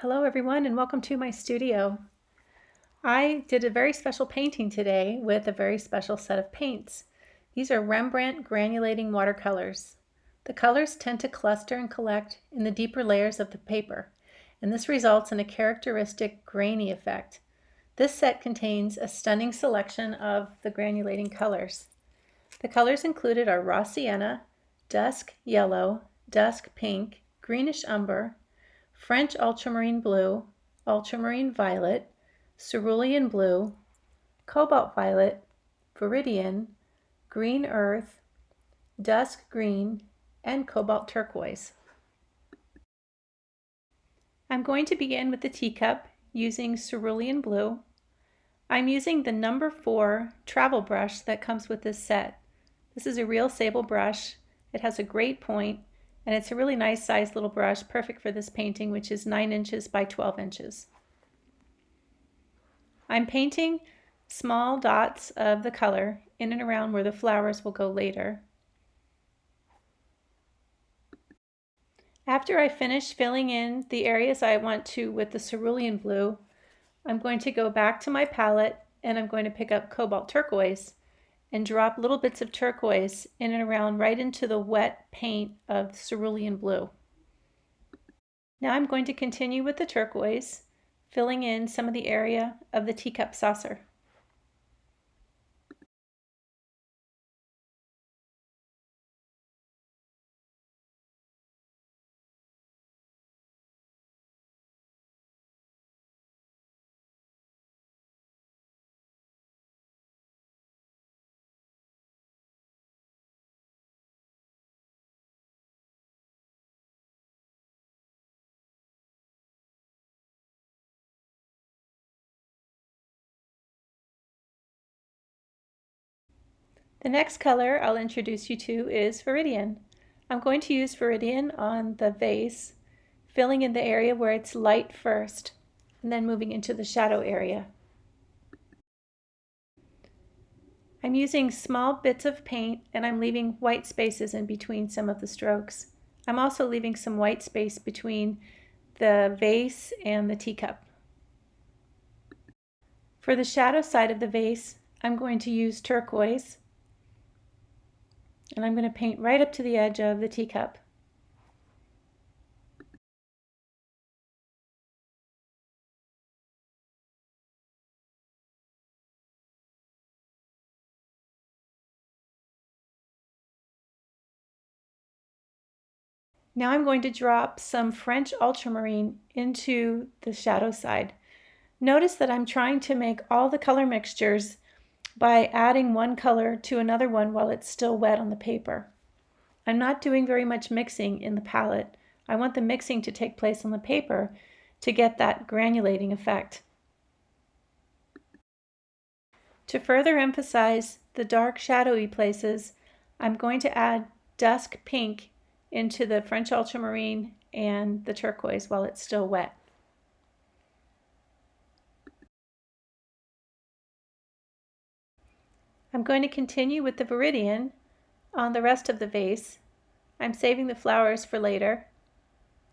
Hello everyone and welcome to my studio. I did a very special painting today with a very special set of paints. These are Rembrandt Granulating Watercolors. The colors tend to cluster and collect in the deeper layers of the paper, and this results in a characteristic grainy effect. This set contains a stunning selection of the granulating colors. The colors included are raw sienna, dusk yellow, dusk pink, greenish umber, French ultramarine blue, ultramarine violet, cerulean blue, cobalt violet, viridian, green earth, dusk green, and cobalt turquoise. I'm going to begin with the teacup using cerulean blue. I'm using the number 4 travel brush that comes with this set. This is a real sable brush. It has a great point, and it's a really nice sized little brush, perfect for this painting, which is 9 inches by 12 inches. I'm painting small dots of the color in and around where the flowers will go later. After I finish filling in the areas I want to with the cerulean blue, I'm going to go back to my palette and I'm going to pick up cobalt turquoise and drop little bits of turquoise in and around right into the wet paint of cerulean blue. Now I'm going to continue with the turquoise, filling in some of the area of the teacup saucer. The next color I'll introduce you to is viridian. I'm going to use viridian on the vase, filling in the area where it's light first, and then moving into the shadow area. I'm using small bits of paint and I'm leaving white spaces in between some of the strokes. I'm also leaving some white space between the vase and the teacup. For the shadow side of the vase, I'm going to use turquoise, and I'm going to paint right up to the edge of the teacup. Now I'm going to drop some French ultramarine into the shadow side. Notice that I'm trying to make all the color mixtures by adding one color to another one while it's still wet on the paper. I'm not doing very much mixing in the palette. I want the mixing to take place on the paper to get that granulating effect. To further emphasize the dark shadowy places, I'm going to add dusk pink into the French ultramarine and the turquoise while it's still wet. I'm going to continue with the viridian on the rest of the vase. I'm saving the flowers for later,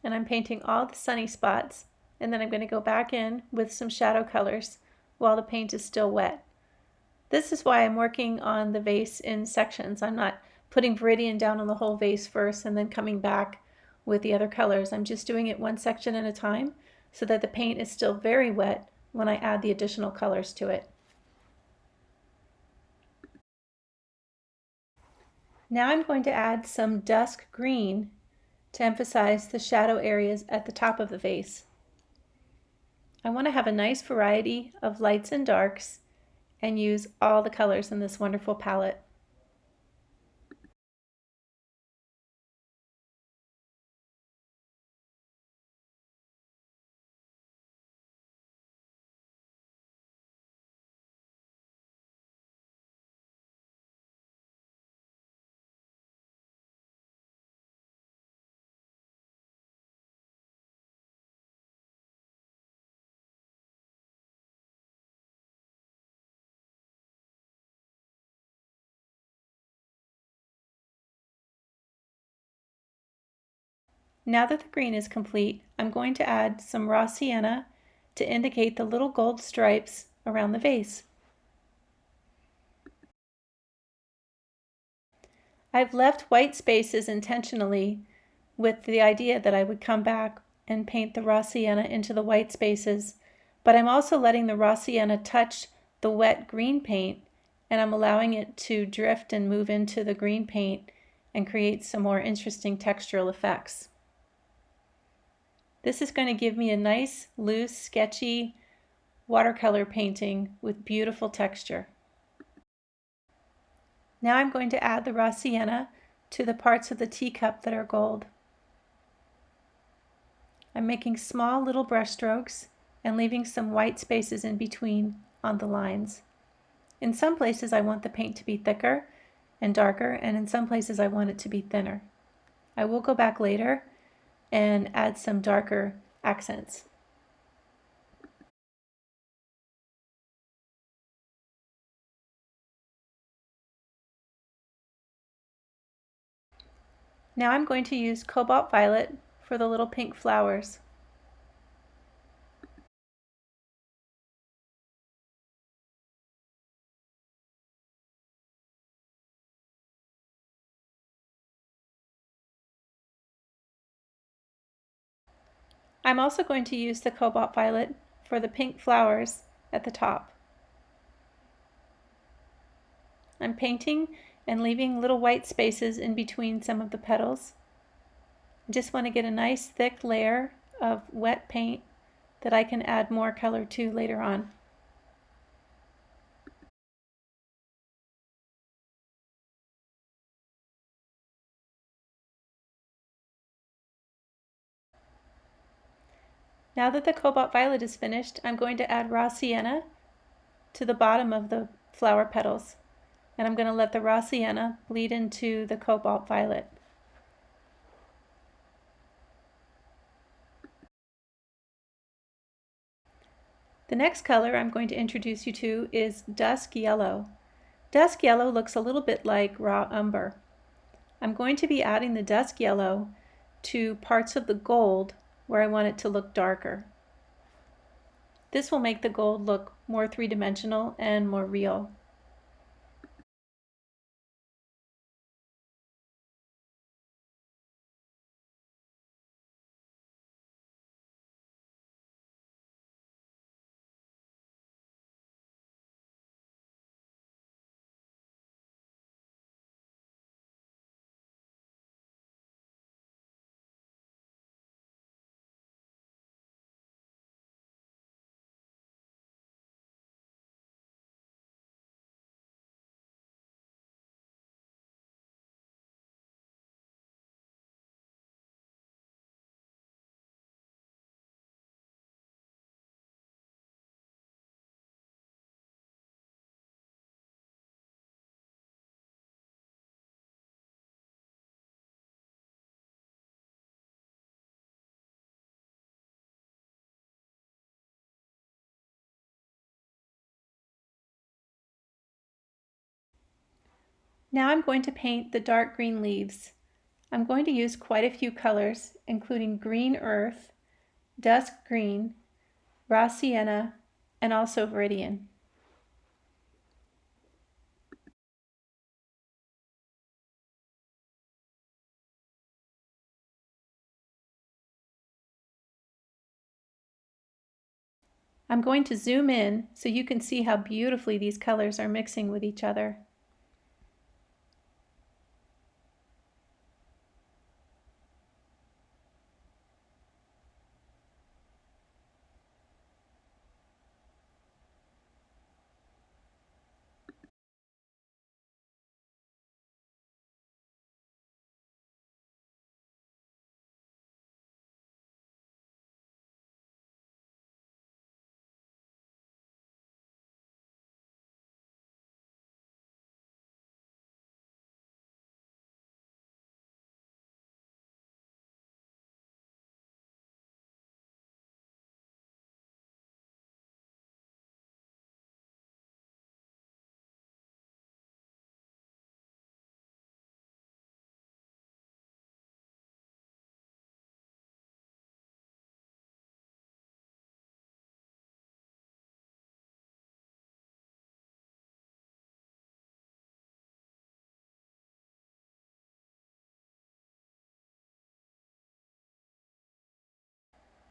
and I'm painting all the sunny spots, and then I'm going to go back in with some shadow colors while the paint is still wet. This is why I'm working on the vase in sections. I'm not putting viridian down on the whole vase first and then coming back with the other colors. I'm just doing it one section at a time so that the paint is still very wet when I add the additional colors to it. Now I'm going to add some dusk green to emphasize the shadow areas at the top of the vase. I want to have a nice variety of lights and darks and use all the colors in this wonderful palette. Now that the green is complete, I'm going to add some raw sienna to indicate the little gold stripes around the vase. I've left white spaces intentionally with the idea that I would come back and paint the raw sienna into the white spaces, but I'm also letting the raw sienna touch the wet green paint, and I'm allowing it to drift and move into the green paint and create some more interesting textural effects. This is going to give me a nice, loose, sketchy watercolor painting with beautiful texture. Now I'm going to add the raw sienna to the parts of the teacup that are gold. I'm making small little brush strokes and leaving some white spaces in between on the lines. In some places I want the paint to be thicker and darker, and in some places I want it to be thinner. I will go back later and add some darker accents. Now I'm going to use cobalt violet for the little pink flowers. I'm also going to use the cobalt violet for the pink flowers at the top. I'm painting and leaving little white spaces in between some of the petals. I just want to get a nice thick layer of wet paint that I can add more color to later on. Now that the cobalt violet is finished, I'm going to add raw sienna to the bottom of the flower petals, and I'm going to let the raw sienna bleed into the cobalt violet. The next color I'm going to introduce you to is dusk yellow. Dusk yellow looks a little bit like raw umber. I'm going to be adding the dusk yellow to parts of the gold where I want it to look darker. This will make the gold look more three-dimensional and more real. Now I'm going to paint the dark green leaves. I'm going to use quite a few colors, including green earth, dusk green, raw sienna, and also viridian. I'm going to zoom in so you can see how beautifully these colors are mixing with each other.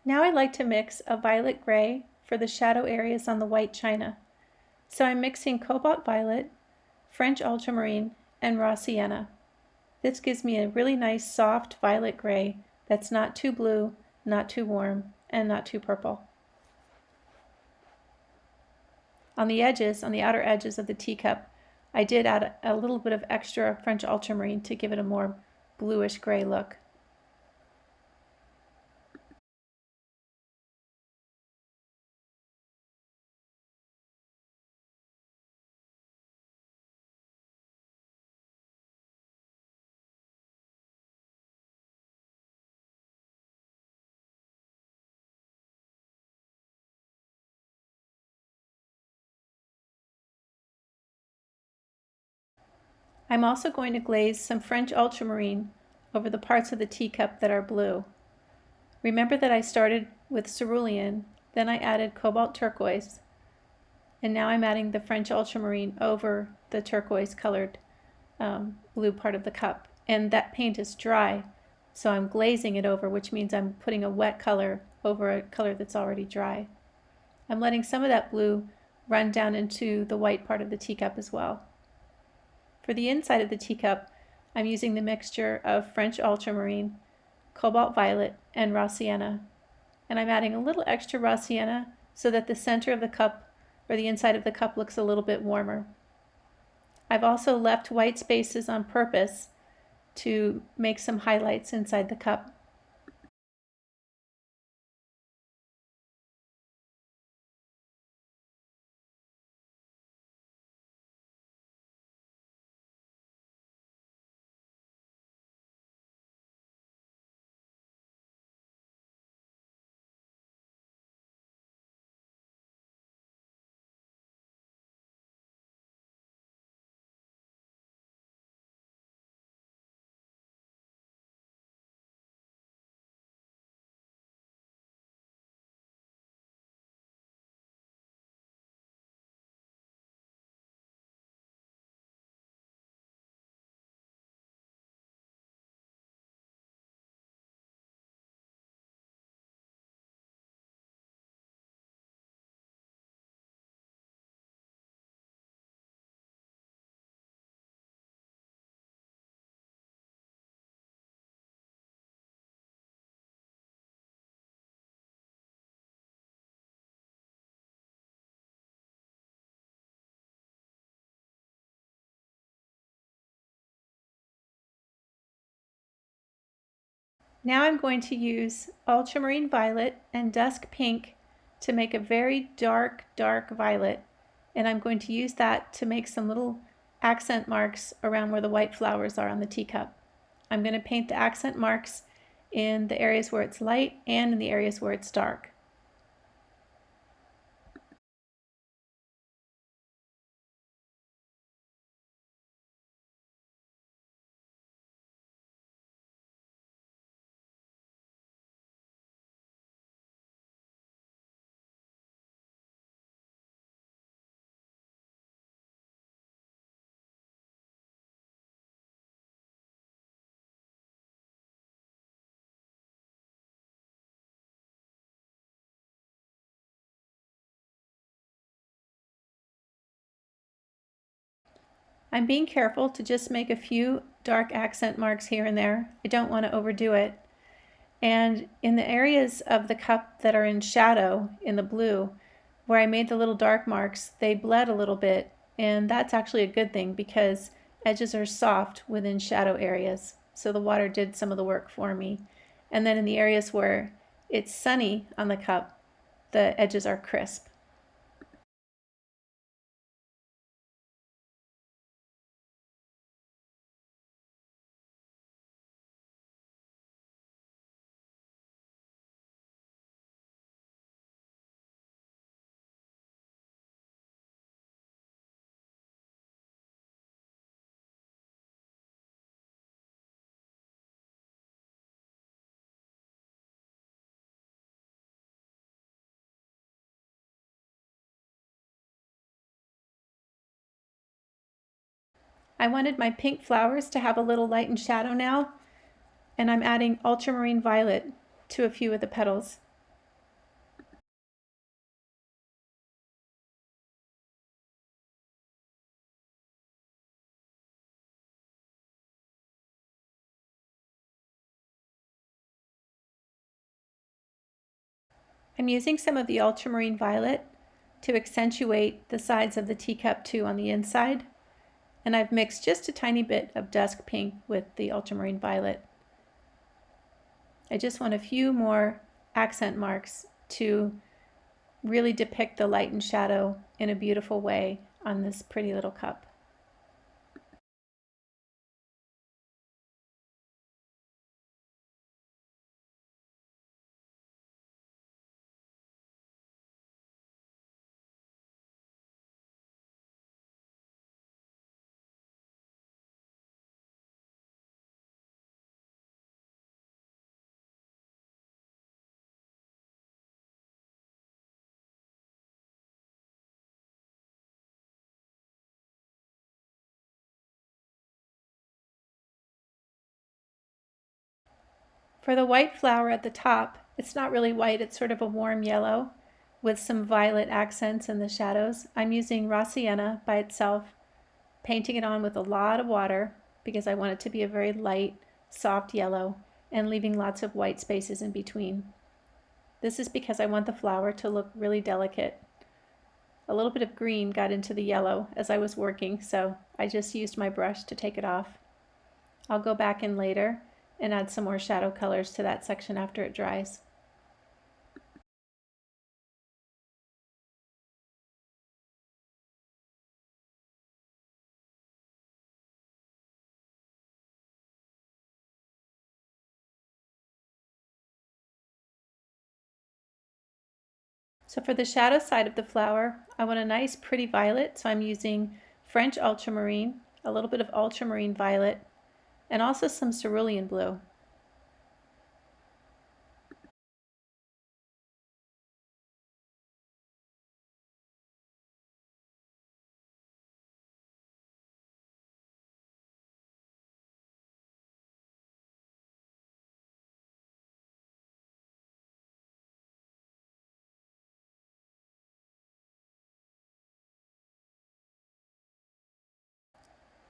Now I like to mix a violet gray for the shadow areas on the white china. So I'm mixing cobalt violet, French ultramarine, and raw sienna. This gives me a really nice soft violet gray that's not too blue, not too warm, and not too purple. On the edges, on the outer edges of the teacup, I did add a little bit of extra French ultramarine to give it a more bluish gray look. I'm also going to glaze some French ultramarine over the parts of the teacup that are blue. Remember that I started with cerulean, then I added cobalt turquoise, and now I'm adding the French ultramarine over the turquoise colored blue part of the cup. And that paint is dry, so I'm glazing it over, which means I'm putting a wet color over a color that's already dry. I'm letting some of that blue run down into the white part of the teacup as well. For the inside of the teacup, I'm using the mixture of French ultramarine, cobalt violet, and raw sienna. And I'm adding a little extra raw sienna so that the center of the cup, or the inside of the cup, looks a little bit warmer. I've also left white spaces on purpose to make some highlights inside the cup. Now I'm going to use ultramarine violet and dusk pink to make a very dark, dark violet. And I'm going to use that to make some little accent marks around where the white flowers are on the teacup. I'm going to paint the accent marks in the areas where it's light and in the areas where it's dark. I'm being careful to just make a few dark accent marks here and there. I don't want to overdo it. And in the areas of the cup that are in shadow in the blue, where I made the little dark marks, they bled a little bit. And that's actually a good thing because edges are soft within shadow areas. So the water did some of the work for me. And then in the areas where it's sunny on the cup, the edges are crisp. I wanted my pink flowers to have a little light and shadow now, and I'm adding ultramarine violet to a few of the petals. I'm using some of the ultramarine violet to accentuate the sides of the teacup too on the inside. And I've mixed just a tiny bit of dusk pink with the ultramarine violet. I just want a few more accent marks to really depict the light and shadow in a beautiful way on this pretty little cup. For the white flower at the top, it's not really white, it's sort of a warm yellow with some violet accents in the shadows. I'm using raw sienna by itself, painting it on with a lot of water because I want it to be a very light, soft yellow, and leaving lots of white spaces in between. This is because I want the flower to look really delicate. A little bit of green got into the yellow as I was working, so I just used my brush to take it off. I'll go back in later and add some more shadow colors to that section after it dries. So for the shadow side of the flower, I want a nice pretty violet, so I'm using French ultramarine, a little bit of ultramarine violet, and also some cerulean blue.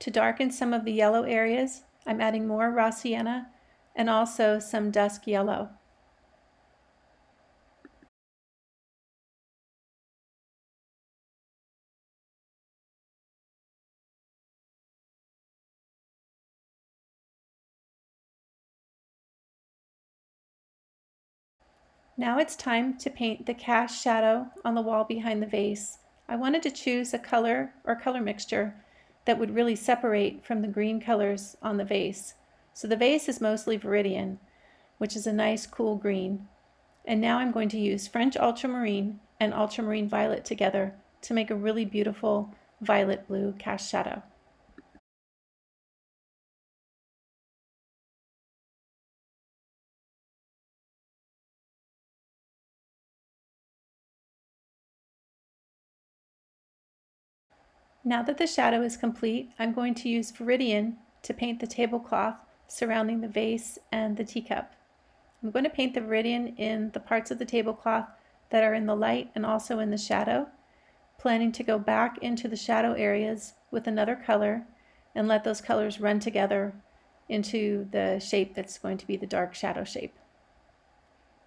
To darken some of the yellow areas, I'm adding more raw sienna and also some dusk yellow. Now it's time to paint the cast shadow on the wall behind the vase. I wanted to choose a color or color mixture that would really separate from the green colors on the vase. So the vase is mostly Viridian, which is a nice cool green. And now I'm going to use French ultramarine and ultramarine violet together to make a really beautiful violet blue cast shadow. Now that the shadow is complete, I'm going to use Viridian to paint the tablecloth surrounding the vase and the teacup. I'm going to paint the Viridian in the parts of the tablecloth that are in the light and also in the shadow, planning to go back into the shadow areas with another color and let those colors run together into the shape that's going to be the dark shadow shape.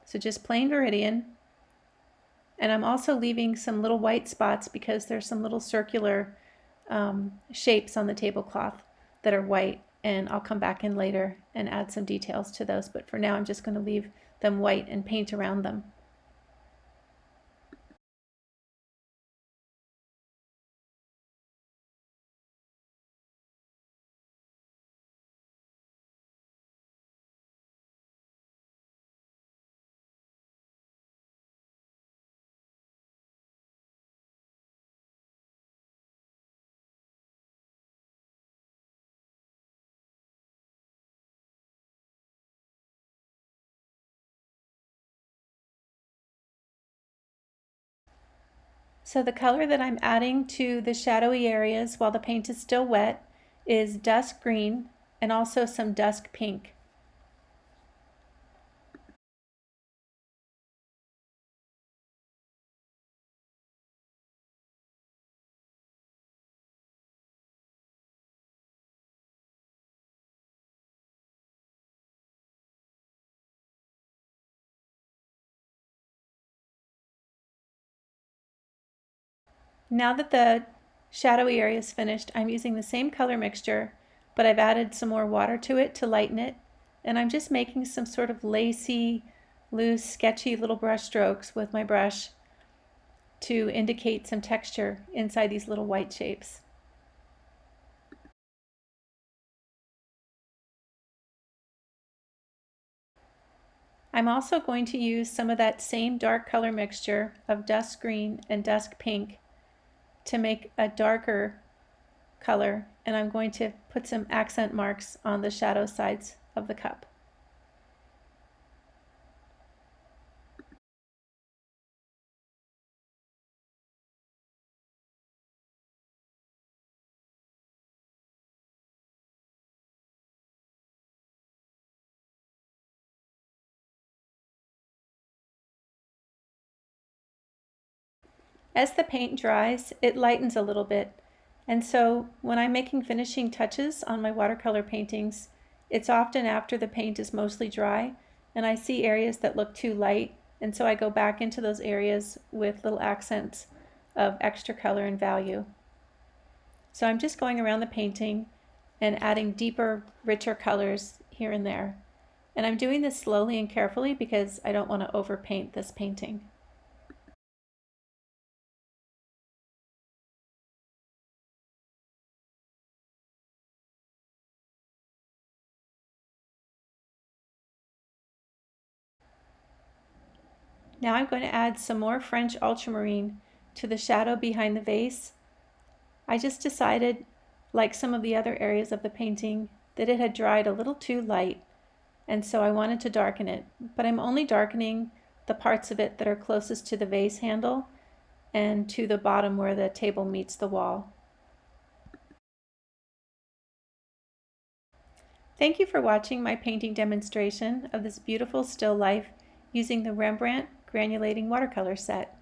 So just plain Viridian, and I'm also leaving some little white spots because there's some little circular shapes on the tablecloth that are white, and I'll come back in later and add some details to those, but for now I'm just going to leave them white and paint around them. So the color that I'm adding to the shadowy areas while the paint is still wet is dusk green and also some dusk pink. Now that the shadowy area is finished, I'm using the same color mixture, but I've added some more water to it to lighten it, and I'm just making some sort of lacy, loose, sketchy little brush strokes with my brush to indicate some texture inside these little white shapes. I'm also going to use some of that same dark color mixture of dusk green and dusk pink to make a darker color, and I'm going to put some accent marks on the shadow sides of the cup. As the paint dries, it lightens a little bit, and so when I'm making finishing touches on my watercolor paintings, it's often after the paint is mostly dry and I see areas that look too light, and so I go back into those areas with little accents of extra color and value. So I'm just going around the painting and adding deeper, richer colors here and there. And I'm doing this slowly and carefully because I don't want to overpaint this painting. Now I'm going to add some more French ultramarine to the shadow behind the vase. I just decided, like some of the other areas of the painting, that it had dried a little too light, and so I wanted to darken it, but I'm only darkening the parts of it that are closest to the vase handle and to the bottom where the table meets the wall. Thank you for watching my painting demonstration of this beautiful still life using the Rembrandt Granulating Watercolor set.